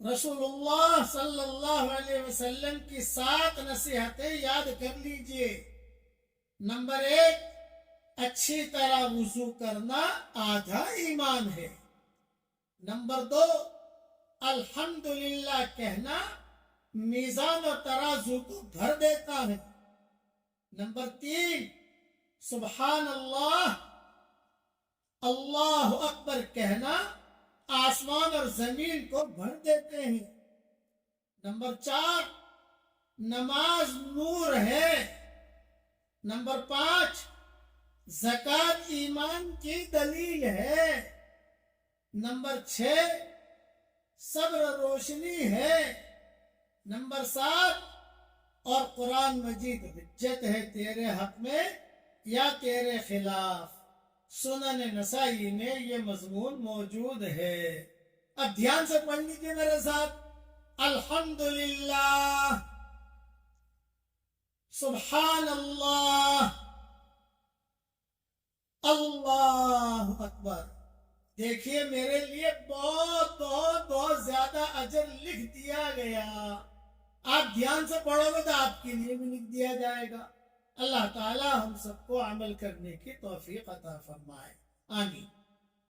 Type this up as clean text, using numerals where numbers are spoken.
رسول اللہ صلی اللہ علیہ وسلم کی 7 نصیحتیں یاد کر لیجئے۔ نمبر 1، اچھی طرح وضو کرنا آدھا ایمان ہے۔ نمبر 2، الحمدللہ کہنا میزان و ترازو کو بھر دیتا ہے۔ نمبر 3، سبحان اللہ، اللہ اکبر کہنا آسمان اور زمین کو بھر دیتے ہیں۔ نمبر 4، نماز نور ہے۔ نمبر 5، زکوٰۃ ایمان کی دلیل ہے۔ نمبر 6، صبر روشنی ہے۔ نمبر 7، اور قرآن مجید حجت ہے تیرے حق میں یا تیرے خلاف۔ سنن نسائی میں یہ مضمون موجود ہے۔ اب دھیان سے پڑھ لیجیے میرے ساتھ۔ الحمدللہ، سبحان اللہ، اللہ اکبر۔ دیکھیے میرے لیے بہت بہت بہت زیادہ اجر لکھ دیا گیا۔ آپ دھیان سے پڑھو گے تو آپ کے لیے بھی لکھ دیا جائے گا۔ اللہ تعالی ہم سب کو عمل کرنے کی توفیق عطا فرمائے، آمین۔